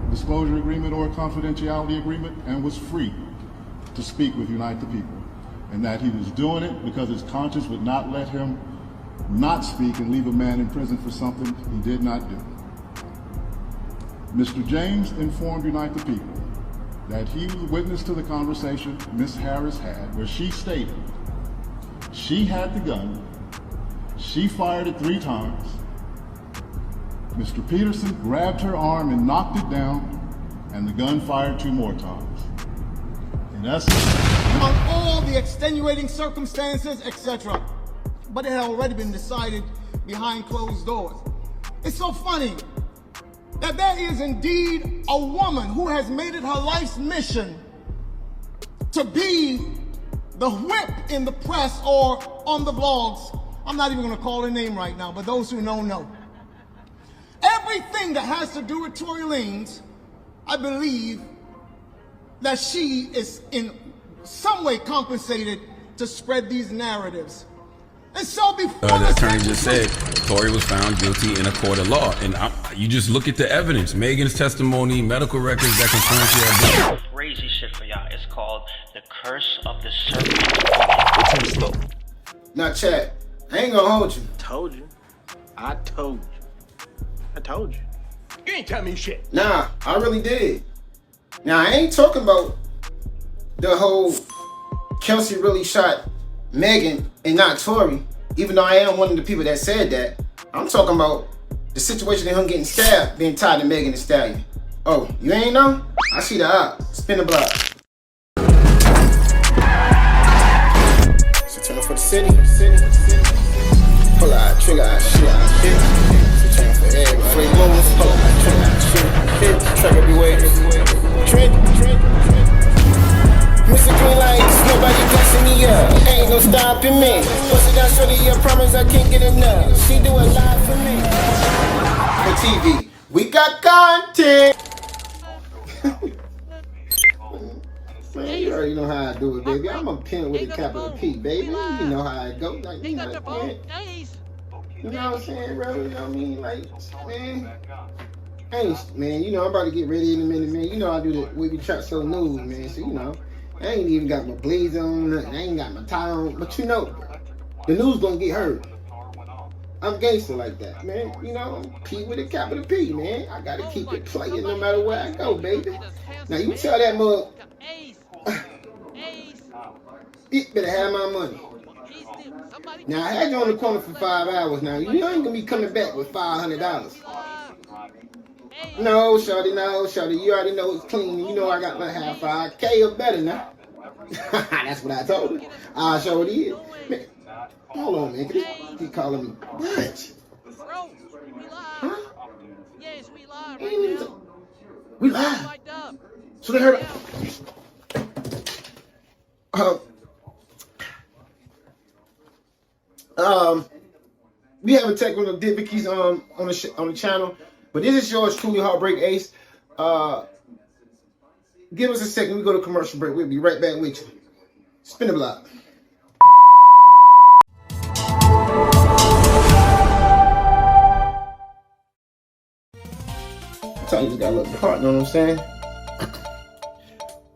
disclosure agreement or a confidentiality agreement and was free to speak with Unite the People, and that he was doing it because his conscience would not let him not speak and leave a man in prison for something he did not do. Mr. James informed Unite the People that he was witness to the conversation Ms. Harris had, where she stated she had the gun, she fired it 3 times, Mr. Peterson grabbed her arm and knocked it down, and the gun fired 2 more times. In essence, on all the extenuating circumstances, etc. But it had already been decided behind closed doors. It's so funny that there is indeed a woman who has made it her life's mission to be the whip in the press or on the blogs. I'm not even going to call her name right now, but those who know. Everything that has to do with Tory Lanez, I believe that she is in some way compensated to spread these narratives. And so before the attorney just said Tory was found guilty in a court of law, and you just look at the evidence, Megan's testimony, medical records that confirm she had been. Crazy shit for y'all. It's called the curse of the serpent. Now, Chad, I ain't gonna hold you. Told you. I told you. I told you. You ain't tell me shit. Nah, I really did. Now, I ain't talking about the whole Kelsey really shot Megan and not Tory, even though I am one of the people that said that. I'm talking about the situation of him getting stabbed, being tied to Megan Thee Stallion. Oh, you ain't know? I see the op. Spin the block. So turn for the city. Pull out, trigger out, shoot out, hit. So turn for every free moments. Pull out, trigger out, shoot, hit. Track everywhere. Trend. Mr. Green Lights, nobody gassing me up. Ain't no stopping me. Bust it down, shorty, I promise I can't get enough. She do a lot for me. For TV, we got content. Man, you already know how I do it, baby. I'm a pimp with a capital P, baby. You know how I go. Like, you know what I'm saying, bro? You know what I mean? Like, man. Man, you know, I'm about to get ready in a minute, man. You know I do the Wavy Trap so news, man. So, you know, I ain't even got my blades on, nothing. I ain't got my tie on. But you know, the news gonna get heard. I'm gangster like that, man. You know, P with a capital P, man. I gotta keep it playing no matter where I go, baby. Now, you tell that mug, you better have my money. Now, I had you on the corner for 5 hours now. You ain't gonna be coming back with $500. No, shawty, no, shawty. You already know it's clean. You know I got my half 5K or better now. That's what I told her. I sure did. Man, hold on, man. Keep calling me. What? Huh? Yes, we live right now. We live. So they heard. We have a technical difficulties on the channel, but this is yours truly, HeartBreak Ace. Give us a second. We go to commercial break. We'll be right back with you. Spin the block. You just got a little part, you know what I'm saying?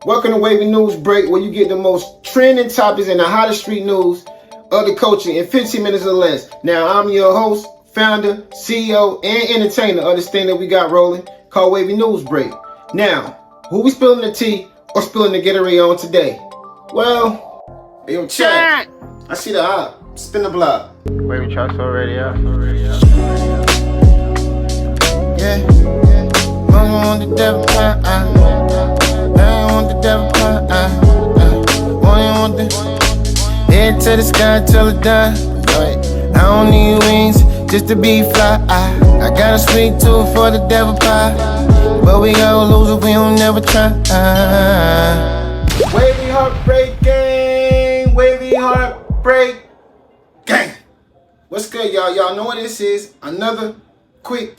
Welcome to Wavy News Break, where you get the most trending topics and the hottest street news of the culture in 15 minutes or less. Now, I'm your host, founder, CEO, and entertainer of this thing that we got rolling called Wavy News Break. Now, who we spilling the tea or spilling the Gatorade on today? Well, hey, yo, chat. I see the op. Spin the block. Wavy Trap's already out. Yeah. I want the devil, I want the devil, I want the head to the sky till it die. I don't need wings just to be fly. I got a sweet tooth for the devil pie, but we all lose if we don't never try. Wavy HeartBreak Gang, Wavy HeartBreak Gang. What's good, y'all? Y'all know what this is? Another quick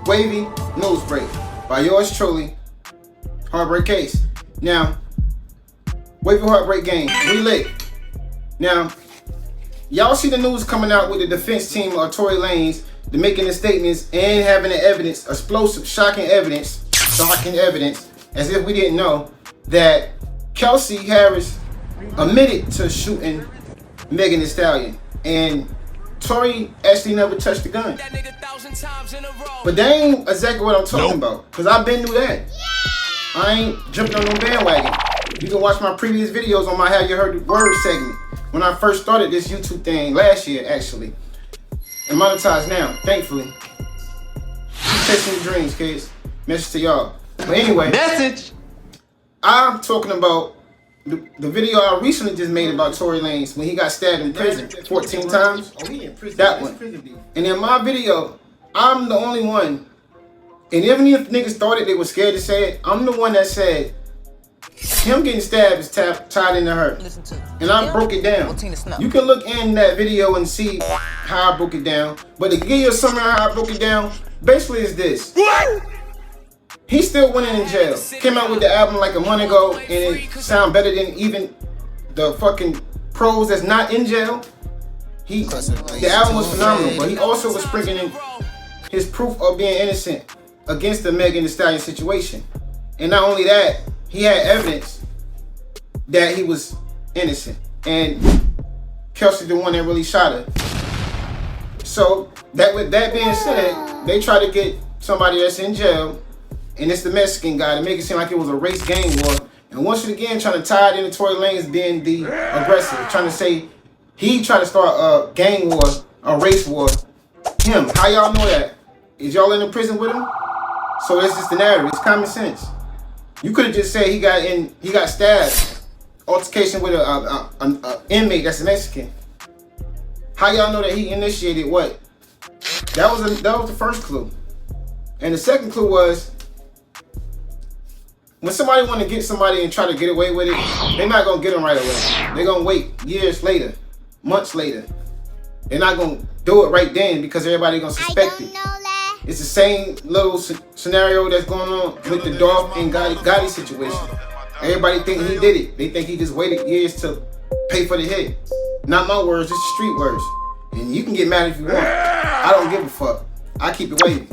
Wavy News Break by yours truly, HeartBreak Ace. Now, Wavy HeartBreak Gang, we lit. Now, y'all see the news coming out with the defense team of Tory Lanez, making the statements and having the evidence, explosive, shocking evidence shocking evidence, as if we didn't know, that Kelsey Harris admitted to shooting Megan Thee Stallion, and Tory actually never touched the gun. But that ain't exactly what I'm talking about, because I've been through that. I ain't jumping on no bandwagon. You can watch my previous videos on my Have You Heard the Word segment, when I first started this YouTube thing last year, actually. And monetized now, thankfully. Keep chasing your dreams, kids. Message to y'all. But anyway, Message. I'm talking about the video I recently just made about Tory Lanez when he got stabbed in prison 14 times. That one. And in my video, I'm the only one. And even if niggas thought it, they were scared to say it, I'm the one that said him getting stabbed is tied into her. And I broke it down. You can look in that video and see how I broke it down. But to give you a summary of how I broke it down, basically is this. He's still winning in jail. Came out with the album like a month ago and it sound better than even the fucking pros that's not in jail. The album was phenomenal, but he also was sprinkling in his proof of being innocent against the Megan Thee Stallion situation. And not only that, he had evidence that he was innocent. And Kelsey the one that really shot her. So with that being said, they try to get somebody that's in jail, and it's the Mexican guy, to make it seem like it was a race gang war. And once again, trying to tie it into Tory Lanez being the aggressor, trying to say he tried to start a gang war, a race war. Him, how y'all know that? Is y'all in the prison with him? So that's just the narrative. It's common sense. You could have just said he got stabbed, altercation with an inmate that's a Mexican. How y'all know that he initiated what? That was the first clue. And the second clue was, when somebody want to get somebody and try to get away with it, they're not going to get them right away. They're going to wait years later, months later. They're not going to do it right then because everybody's going to suspect it. It's the same little scenario that's going on with the Dolph and Gotti situation. Everybody think he did it. They think he just waited years to pay for the hit. Not my words, it's the street words. And you can get mad if you want. I don't give a fuck. I keep it wavy.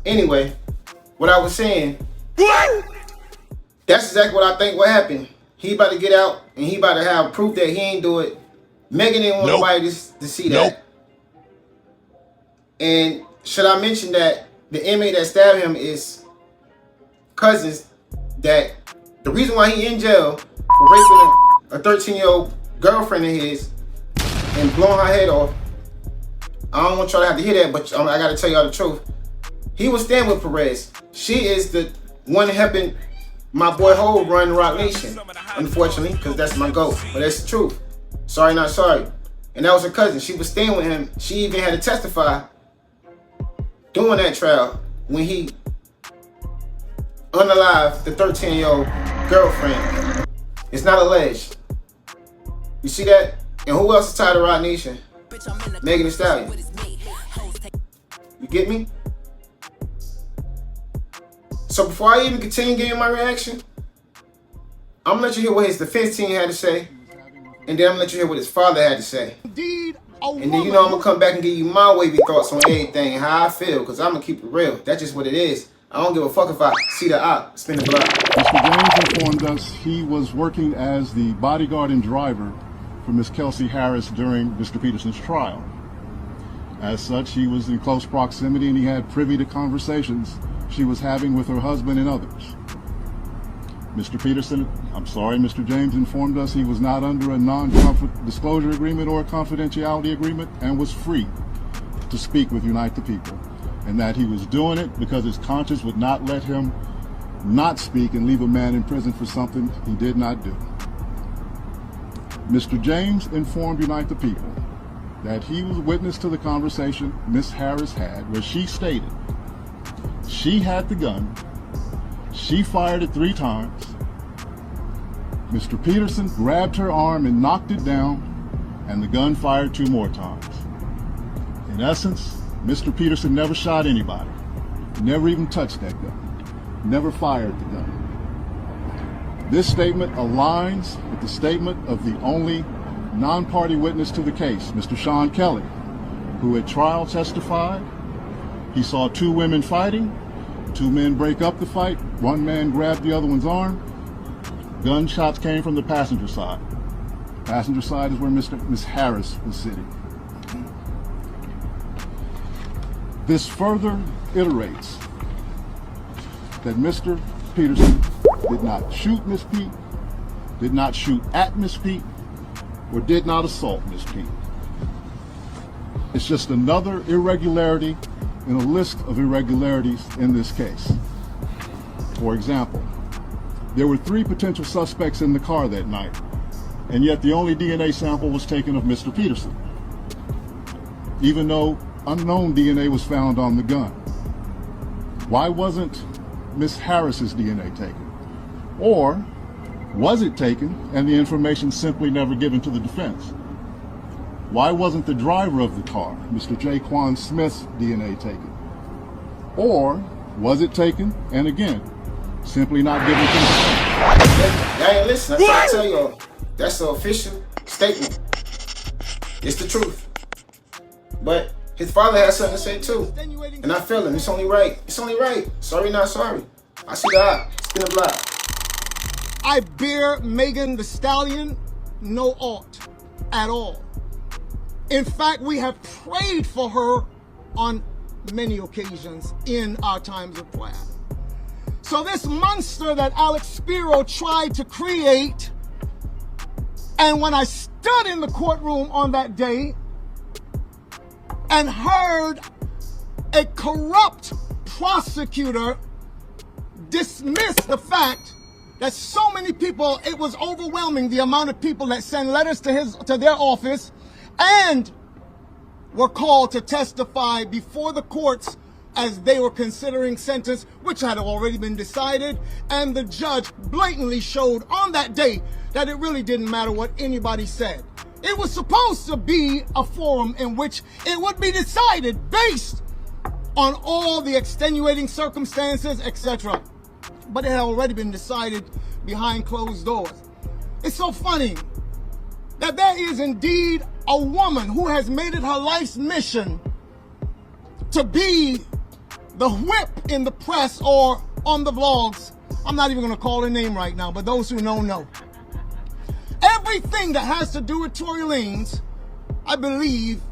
Anyway, what I was saying, that's exactly what I think what happened. He about to get out and he about to have proof that he ain't do it. Megan didn't want nobody to see that. And should I mention that the inmate that stabbed him is cousins, that the reason why he in jail for raping a 13-year-old girlfriend of his and blowing her head off. I don't want y'all to have to hear that, but I gotta tell y'all the truth. He was staying with Perez. She is the one helping my boy Ho run Rock Nation, unfortunately, because that's my goal. But that's the truth. Sorry, not sorry. And that was her cousin. She was staying with him. She even had to testify during that trial when he unalived the 13-year-old girlfriend. It's not alleged. You see that? And who else is tied to Rock Nation? Megan Thee Stallion. You get me? So before I even continue giving my reaction, I'm gonna let you hear what his defense team had to say, and then I'm gonna let you hear what his father had to say. And then, you know, I'm gonna come back and give you my wavy thoughts on everything and how I feel, because I'm gonna keep it real. That's just what it is. I don't give a fuck if I see the op spin the block. Mr. James informed us he was working as the bodyguard and driver for Miss Kelsey Harris during Mr. Peterson's trial. As such, he was in close proximity and he had privy to conversations she was having with her husband and others. Mr. James informed us he was not under a non-disclosure agreement or a confidentiality agreement and was free to speak with Unite the People, and that he was doing it because his conscience would not let him not speak and leave a man in prison for something he did not do. Mr. James informed Unite the People that he was witness to the conversation Miss Harris had, where she stated she had the gun, she fired it 3 times, Mr. Peterson grabbed her arm and knocked it down, and the gun fired 2 more times. In essence, Mr. Peterson never shot anybody, never even touched that gun, never fired the gun. This statement aligns with the statement of the only non-party witness to the case, Mr. Sean Kelly, who at trial testified he saw 2 women fighting, Two men break up the fight. One man grabbed the other one's arm. Gunshots came from the passenger side. Passenger side is where Miss Harris was sitting. This further iterates that Mr. Peterson did not shoot Miss Pete, did not shoot at Miss Pete, or did not assault Miss Pete. It's just another irregularity in a list of irregularities in this case. For example, there were 3 potential suspects in the car that night, and yet the only DNA sample was taken of Mr. Peterson, even though unknown DNA was found on the gun. Why wasn't Miss Harris's DNA taken? Or was it taken and the information simply never given to the defense? Why wasn't the driver of the car, Mr. Jaquan Smith's DNA taken? Or was it taken and again, simply not given to the defense? Y'all ain't listen, I tell y'all, that's the official statement. It's the truth. But his father has something to say too. And I feel him. It's only right. It's only right. Sorry, not sorry. I see the eye. Spin the block. I bear Megan Thee Stallion no aught at all. In fact, we have prayed for her on many occasions in our times of prayer. So this monster that Alex Spiro tried to create, and when I stood in the courtroom on that day and heard a corrupt prosecutor dismiss the fact that so many people, it was overwhelming the amount of people that sent letters to their office and were called to testify before the courts as they were considering sentence, which had already been decided, and the judge blatantly showed on that day that it really didn't matter what anybody said. It was supposed to be a forum in which it would be decided based on all the extenuating circumstances, etc. But it had already been decided behind closed doors. It's so funny that there is indeed a woman who has made it her life's mission to be the whip in the press or on the vlogs. I'm not even going to call her name right now, but those who know. Everything that has to do with Tory Lanez, I believe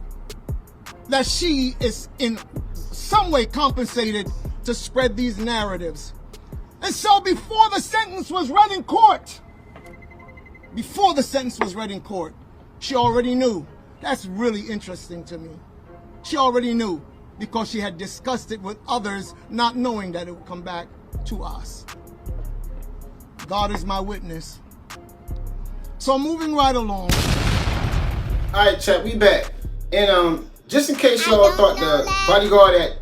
that she is in some way compensated to spread these narratives. And so before the sentence was read in court, she already knew. That's really interesting to me. She already knew because she had discussed it with others, not knowing that it would come back to us. God is my witness. So moving right along. All right, chat, we back. And just in case y'all thought the bodyguard that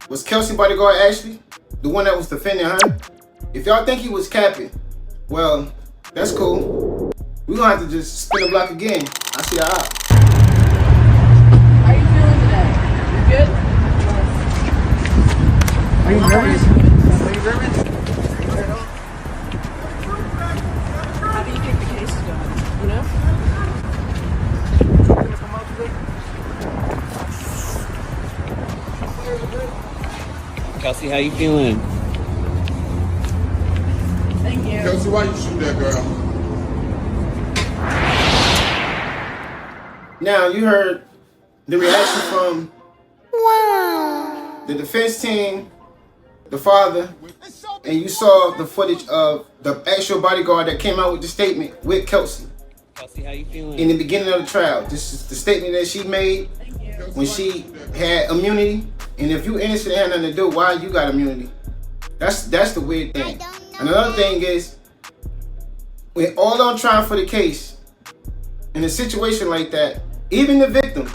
was Kelsey bodyguard Ashley, the one that was defending her, if y'all think he was capping, well, that's cool. We're gonna have to just spin the block again. I see the eye. How you feeling today? You good? Are you nervous? Are you nervous? How do you think the case is going? You know? Gonna come out today? Kelsey, how you feeling? Thank you. Kelsey, why you shoot that girl? Now, you heard the reaction from the defense team, the father, and you saw the footage of the actual bodyguard that came out with the statement with Kelsey. Kelsey, how you feeling? In the beginning of the trial, this is the statement that she made when she had immunity. And if you innocent, it had nothing to do, why you got immunity? That's the weird thing. Another thing is, we're all on trial for the case. In a situation like that, even the victim,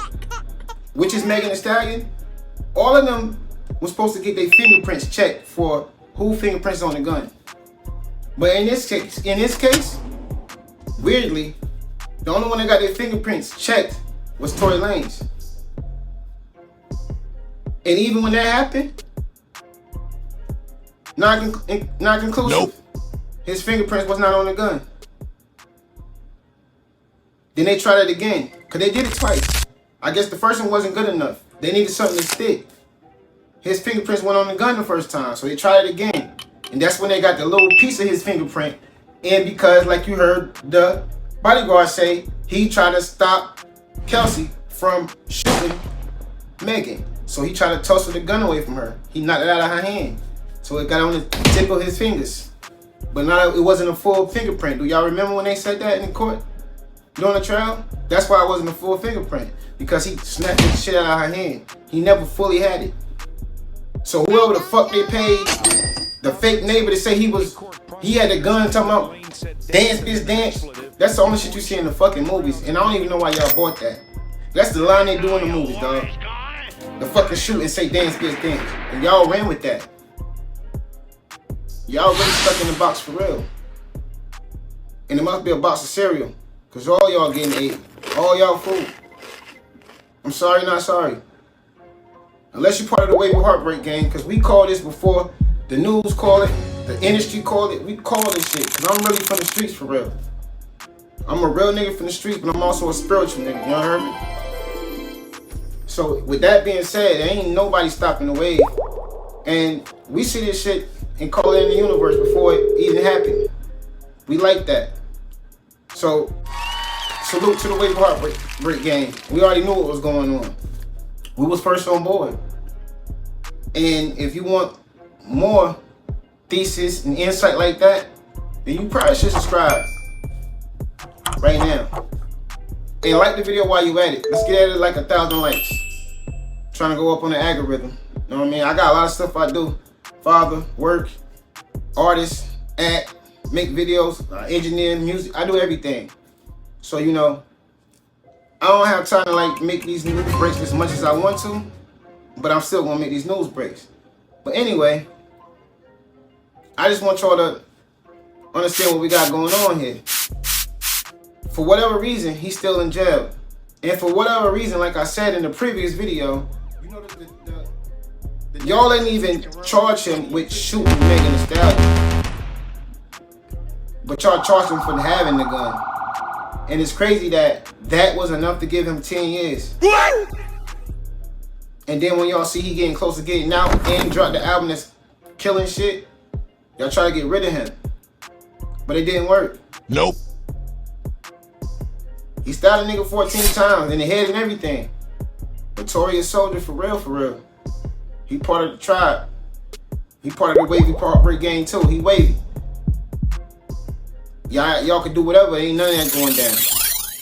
which is Megan Thee Stallion, all of them were supposed to get their fingerprints checked for who fingerprints on the gun. But in this case, weirdly, the only one that got their fingerprints checked was Tory Lanez. And even when that happened, not conclusive. Nope. His fingerprints was not on the gun. Then they tried it again, because they did it twice. I guess the first one wasn't good enough. They needed something to stick. his fingerprints went on the gun the first time. So they tried it again. And that's when they got the little piece of his fingerprint. And because, like you heard the bodyguard say, he tried to stop Kelsey from shooting Megan. So he tried to tussle the gun away from her. He knocked it out of her hand. So it got on the tip of his fingers. But now it wasn't a full fingerprint. Do y'all remember when they said that in court? During the trial? That's why it wasn't a full fingerprint. Because he snapped the shit out of her hand. He never fully had it. So whoever the fuck they paid the fake neighbor to say he had the gun talking about dance bitch dance. That's the only shit you see in the fucking movies. And I don't even know why y'all bought that. That's the line they do in the movies, dog. The fucking shoot and say dance bitch dance. And y'all ran with that. Y'all really stuck in the box for real. And it must be a box of cereal. Cause all y'all getting ate. All y'all food. I'm sorry, not sorry. Unless you're part of the Wavy HeartBreak Gang, because we call this before the news call it, the industry call it, we call this shit. Because I'm really from the streets for real. I'm a real nigga from the streets, but I'm also a spiritual nigga. You heard me? So with that being said, there ain't nobody stopping the wave. And we see this shit and call it in the universe before it even happened. We like that. So salute to the Wavy HeartBreak Gang. We already knew what was going on. We was first on board. And if you want more thesis and insight like that, then you probably should subscribe right now. And like the video while you at it. Let's get at it like 1,000 likes. Trying to go up on the algorithm. You know what I mean? I got a lot of stuff I do. Father, work, artist, act, make videos, engineer, music. I do everything. So, you know, I don't have time to like make these news breaks as much as I want to, but I'm still gonna make these news breaks. But anyway, I just want y'all to understand what we got going on here. For whatever reason, he's still in jail. And for whatever reason, like I said in the previous video, you know, y'all didn't even charge him with shooting Megan Thee Stallion. But y'all charged him for having the gun. And it's crazy that that was enough to give him 10 years. What? And then when y'all see he getting close to getting out and dropped the album that's killing shit, y'all try to get rid of him. But it didn't work. Nope. He stabbed a nigga 14 times in the head and everything. But Tory is soldier for real, for real. He part of the tribe. He part of the Wavy HeartBreak Gang too. He wavy. Y'all could do whatever. Ain't none of that going down.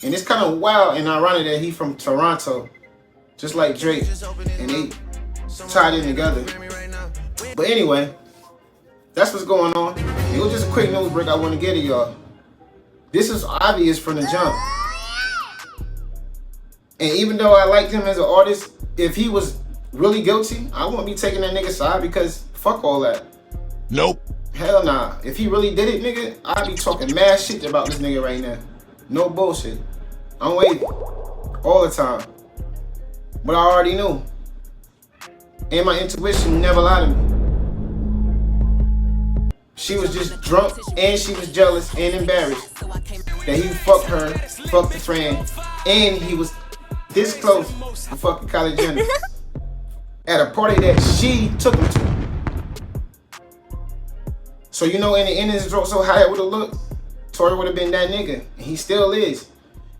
And it's kind of wild and ironic that he from Toronto, just like Drake, and they tied in together. But anyway, that's what's going on. It was just a quick news break I want to get to y'all. This is obvious from the jump. And even though I liked him as an artist, if he was really guilty, I wouldn't be taking that nigga's side because fuck all that. Nope. Hell nah. If he really did it, nigga, I'd be talking mad shit about this nigga right now. No bullshit. I'm waiting. All the time. But I already knew. And my intuition never lied to me. She was just drunk and she was jealous and embarrassed that he fucked her, fucked the friend, and he was this close to fucking Kylie Jenner at a party that she took him to. So you know, in the end of his throat, so how it would have looked, Tory would have been that nigga, and he still is.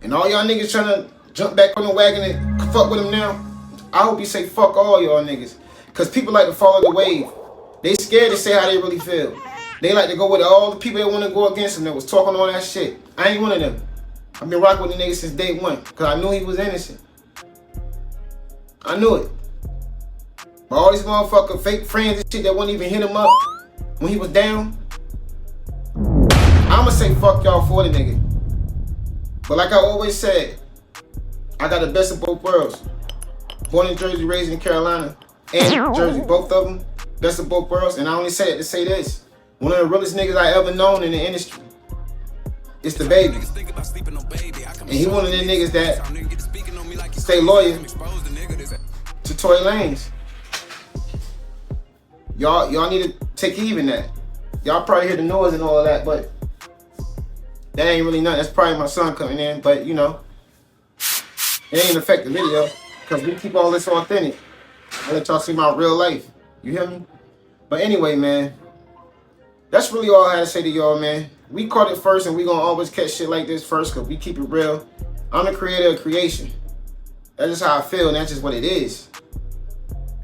And all y'all niggas trying to jump back on the wagon and fuck with him now, I hope you say fuck all y'all niggas. Cause people like to follow the wave. They scared to say how they really feel. They like to go with all the people that want to go against him that was talking all that shit. I ain't one of them. I've been rocking with the nigga since day one, cause I knew he was innocent. I knew it. But all these motherfucking fake friends and shit that wouldn't even hit him up when he was down, I'ma say fuck y'all for the nigga. But like I always said, I got the best of both worlds. Born in Jersey, raised in Carolina, and Jersey, both of them, best of both worlds. And I only say it to say this: one of the realest niggas I ever known in the industry. It's the baby. And he one of the niggas that stay loyal to Tory Lanez. Y'all need to take even that. Y'all probably hear the noise and all of that, but that ain't really nothing. That's probably my son coming in, but you know, it ain't affect the video because we keep all this authentic. I let y'all see my real life. You hear me? But anyway, man, that's really all I had to say to y'all, man. We caught it first, and we gonna always catch shit like this first, because we keep it real. I'm the creator of creation. That's just how I feel, and that's just what it is.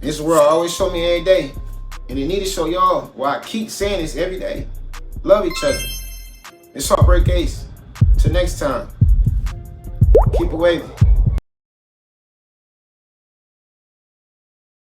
This world always show me every day, and it need to show y'all why I keep saying this every day. Love each other. It's HeartBreak Ace. Till next time, keep it wavy.